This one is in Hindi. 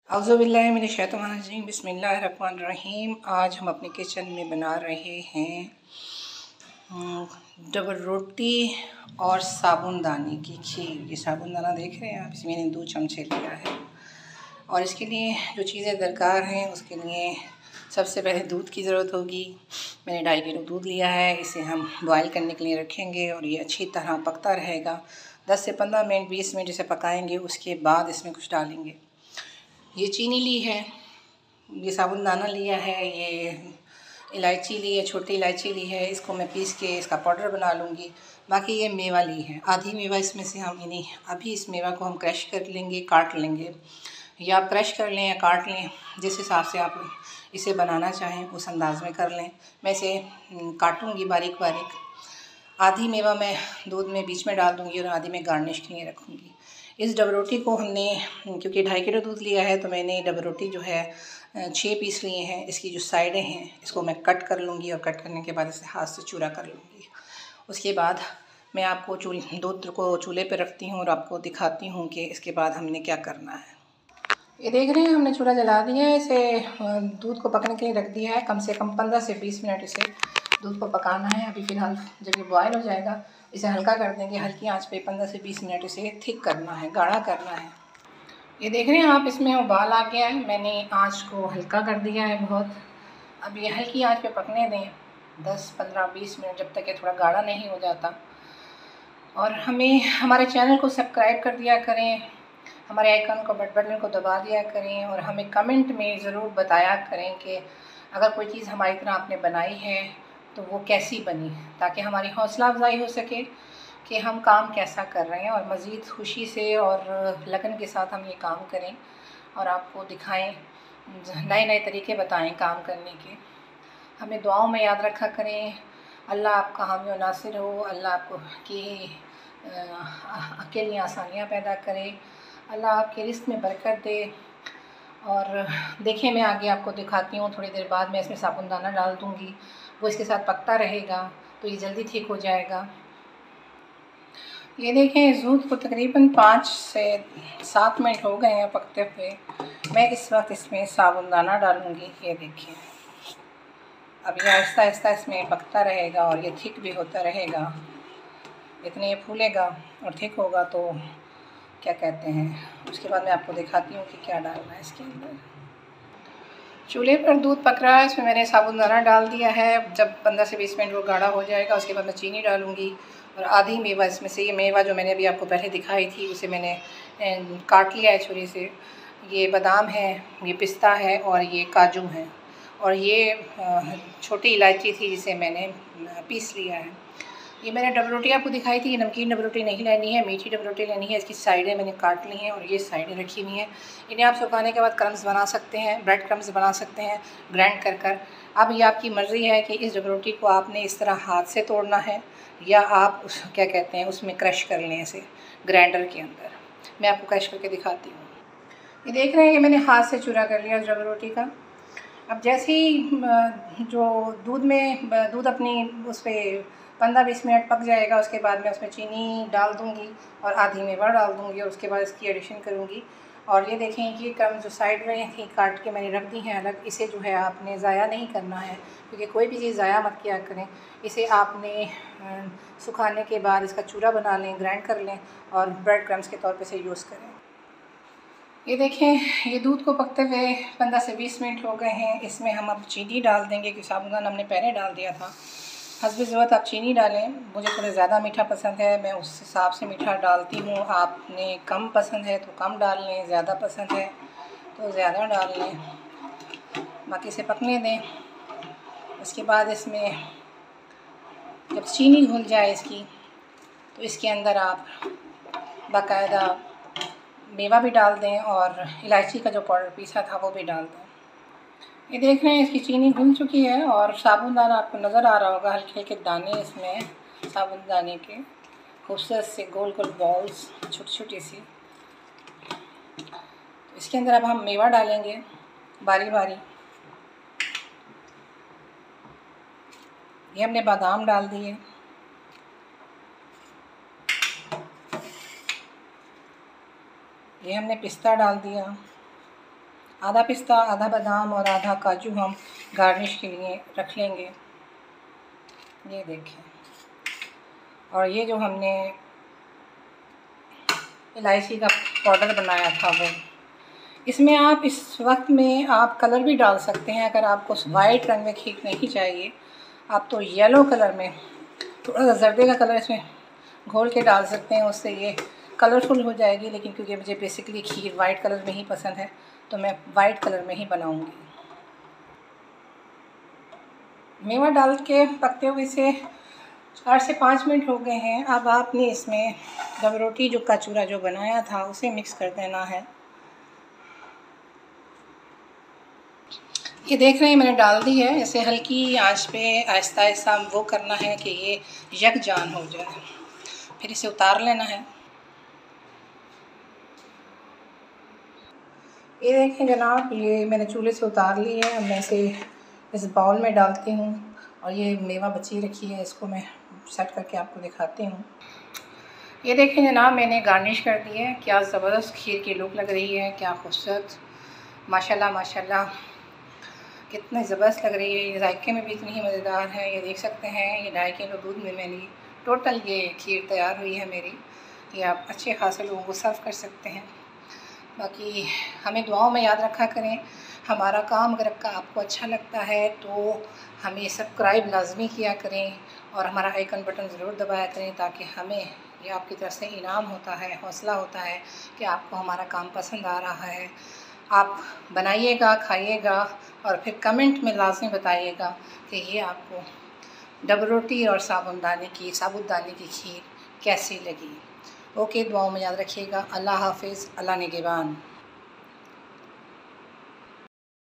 औज़ुबिल्लाहि मिनश्शैतानिर्रजीम बिस्मिल्लाहिर्रहमानिर्रहीम। आज हम अपने किचन में बना रहे हैं डबल रोटी और साबुनदाने की खीर। ये साबुनदाना देख रहे हैं आप, इसमें मैंने 2 चमचे लिया है। और इसके लिए जो चीज़ें दरकार हैं, उसके लिए सबसे पहले दूध की ज़रूरत होगी। मैंने 2.5 किलो दूध लिया है। इसे हम बॉयल करने के लिए रखेंगे और ये अच्छी तरह पकता रहेगा। 10 से 15 मिनट 20 मिनट इसे पकाएंगे। उसके बाद इसमें कुछ डालेंगे। ये चीनी ली है, ये साबुनदाना लिया है, ये इलायची ली है, छोटी इलायची ली है। इसको मैं पीस के इसका पाउडर बना लूँगी। बाकी ये मेवा ली है, आधी मेवा इसमें से हम यानी अभी इस मेवा को हम क्रश कर लेंगे, काट लेंगे। या आप क्रश कर लें या काट लें, जिस हिसाब से आप इसे बनाना चाहें उस अंदाज में कर लें। मैं इसे काटूँगी बारीक बारीक। आधी मेवा मैं दूध में बीच में डाल दूँगी और आधी मैं गार्निश के लिए रखूँगी। इस डबल रोटी को हमने, क्योंकि 2.5 किलो दूध लिया है, तो मैंने डबल रोटी जो है 6 पीस लिए हैं। इसकी जो साइडें हैं इसको मैं कट कर लूँगी और कट करने के बाद इसे हाथ से चूरा कर लूँगी। उसके बाद मैं आपको दूध को चूल्हे पर रखती हूँ और आपको दिखाती हूँ कि इसके बाद हमने क्या करना है। ये देख रहे हैं, हमने चूल्हा जला दिया है। इसे दूध को पकने के लिए रख दिया है। कम से कम 15 से 20 मिनट इसे दूध को पकाना है। अभी फ़िलहाल जब ये बॉयल हो जाएगा इसे हल्का कर देंगे। हल्की आंच पे 15 से 20 मिनट इसे थिक करना है, गाढ़ा करना है। ये देख रहे हैं आप, इसमें उबाल आ गया है। मैंने आंच को हल्का कर दिया है बहुत। अब ये हल्की आंच पे पकने दें 10, 15, 20 मिनट, जब तक ये थोड़ा गाढ़ा नहीं हो जाता। और हमें हमारे चैनल को सब्सक्राइब कर दिया करें, हमारे आइकन को बटन को दबा दिया करें और हमें कमेंट में ज़रूर बताया करें कि अगर कोई चीज़ हमारी तरह आपने बनाई है तो वो कैसी बनी, ताकि हमारी हौसला अफजाई हो सके कि हम काम कैसा कर रहे हैं और मज़ीद खुशी से और लगन के साथ हम ये काम करें और आपको दिखाएं, नए नए तरीके बताएं काम करने के। हमें दुआओं में याद रखा करें। अल्लाह आपका हामी और नासिर हो। अल्लाह आपको आपके लिए आसानियाँ पैदा करे। अल्लाह आपके रिस्क में बरकत दे। और देखिए, मैं आगे आपको दिखाती हूँ। थोड़ी देर बाद मैं इसमें साबुनदाना डाल दूँगी, वो इसके साथ पकता रहेगा तो ये जल्दी ठीक हो जाएगा। ये देखें, इस दूध को तकरीबन 5 से 7 मिनट हो गए हैं पकते हुए। मैं इस वक्त इसमें साबुनदाना डालूँगी। ये देखिए, अब ये आहिस्ता आहिस्ता इसमें पकता रहेगा और ये थिक भी होता रहेगा। इतने ये फूलेगा और थिक होगा तो क्या कहते हैं, उसके बाद मैं आपको दिखाती हूँ कि क्या डालना है इसके अंदर। चूल्हे पर दूध पक रहा है, इसमें मैंने साबुनदाना डाल दिया है। जब 15 से 20 मिनट वो गाढ़ा हो जाएगा उसके बाद मैं चीनी डालूँगी और आधी मेवा इसमें से, ये मेवा जो मैंने अभी आपको पहले दिखाई थी उसे मैंने काट लिया है छुरी से। ये बादाम है, ये पिस्ता है और ये काजू है और ये छोटी इलायची थी जिसे मैंने पीस लिया है। ये मैंने डबल रोटी आपको दिखाई थी। ये नमकीन डबल रोटी नहीं लेनी है, मीठी डबल रोटी लेनी है। इसकी साइडें मैंने काट ली हैं और ये साइडें रखी हुई हैं। इन्हें आप सुखाने के बाद क्रम्स बना सकते हैं, ब्रेड क्रम्स बना सकते हैं ग्राइंड कर कर। अब ये आपकी मर्ज़ी है कि इस डबल रोटी को आपने इस तरह हाथ से तोड़ना है या आप क्या कहते हैं उसमें क्रश कर लें इसे ग्राइंडर के अंदर। मैं आपको क्रश करके दिखाती हूँ। ये देख रहे हैं कि मैंने हाथ से चूरा कर लिया डबल रोटी का। अब जैसे ही जो दूध अपनी उस पर 15-20 मिनट पक जाएगा, उसके बाद मैं उसमें चीनी डाल दूँगी और आधी मेवा डाल दूँगी और उसके बाद इसकी एडिशन करूँगी। और ये देखें कि क्रम्स जो साइड में थी काट के मैंने रख दी हैं अलग। इसे जो है आपने ज़ाया नहीं करना है, क्योंकि कोई भी चीज़ ज़ाया मत किया करें। इसे आपने सुखाने के बाद इसका चूरा बना लें, ग्राइंड कर लें और ब्रेड क्रम्स के तौर पर इसे यूज़ करें। ये देखें, ये दूध को पकते हुए 15 से 20 मिनट हो गए हैं। इसमें हम अब चीनी डाल देंगे, क्योंकि साबुनदाना हमने पहले डाल दिया था। हस्बे ज़रूरत आप चीनी डालें। मुझे थोड़ा ज़्यादा मीठा पसंद है, मैं उस हिसाब से मीठा डालती हूँ। आपने कम पसंद है तो कम डाल लें, ज़्यादा पसंद है तो ज़्यादा डाल लें। बाकी इसे पकने दें। उसके बाद इसमें जब चीनी घुल जाए इसकी, तो इसके अंदर आप बाकायदा मेवा भी डाल दें और इलायची का जो पाउडर पीसा था वो भी डाल दें। ये देख रहे हैं, इसकी चीनी घुल चुकी है और साबुनदाना आपको नज़र आ रहा होगा, हल्के हल्के दाने इसमें साबुनदाने के, खूबसूरत से गोल गोल बॉल्स, छोटी छोटी सी। तो इसके अंदर अब हम मेवा डालेंगे बारी बारी। ये हमने बादाम डाल दिए, ये हमने पिस्ता डाल दिया, आधा पिस्ता, आधा बादाम और आधा काजू हम गार्निश के लिए रख लेंगे। ये देखें, और ये जो हमने इलायची का पाउडर बनाया था वो, इसमें आप इस वक्त में आप कलर भी डाल सकते हैं। अगर आपको वाइट रंग में खीर नहीं चाहिए, आप तो येलो कलर में थोड़ा सा जर्दे का कलर इसमें घोल के डाल सकते हैं, उससे ये कलरफुल हो जाएगी। लेकिन क्योंकि मुझे बेसिकली खीर वाइट कलर में ही पसंद है तो मैं वाइट कलर में ही बनाऊंगी। मेवा डाल के पकते हुए से 4 से 5 मिनट हो गए हैं। अब आपने इसमें डबरोटी का चूरा जो बनाया था उसे मिक्स कर देना है। ये देख रहे हैं मैंने डाल दी है। इसे हल्की आंच पे आहिस्ता आहिस्ता वो करना है कि ये यकजान हो जाए, फिर इसे उतार लेना है। ये देखें जनाब, ये मैंने चूल्हे से उतार ली है। अब मैं इसे इस बाउल में डालती हूँ और ये मेवा बची रखी है, इसको मैं सेट करके आपको दिखाती हूँ। ये देखें जनाब, मैंने गार्निश कर दी है। क्या ज़बरदस्त खीर की लुक लग रही है, क्या खूबसूरत, माशाल्लाह माशाल्लाह, कितने ज़बरदस्त लग रही है। ये जायके में भी इतनी ही मज़ेदार है। ये देख सकते हैं, ये 2.5 किलो दूध में मैंने टोटल ये खीर तैयार हुई है मेरी। ये आप अच्छे खासे लोगों को सर्व कर सकते हैं। बाकी हमें दुआओं में याद रखा करें। हमारा काम अगर आपको अच्छा लगता है तो हमें सब्सक्राइब लाजमी किया करें और हमारा आइकन बटन ज़रूर दबाया करें, ताकि हमें ये आपकी तरफ से इनाम होता है, हौसला होता है कि आपको हमारा काम पसंद आ रहा है। आप बनाइएगा, खाइएगा और फिर कमेंट में लाजमी बताइएगा कि ये आपको डबरोटी और साबुदाने की खीर कैसी लगी। ओके, दुआओं में याद रखिएगा। अल्लाह हाफिज़, अल्लाह निगहबान।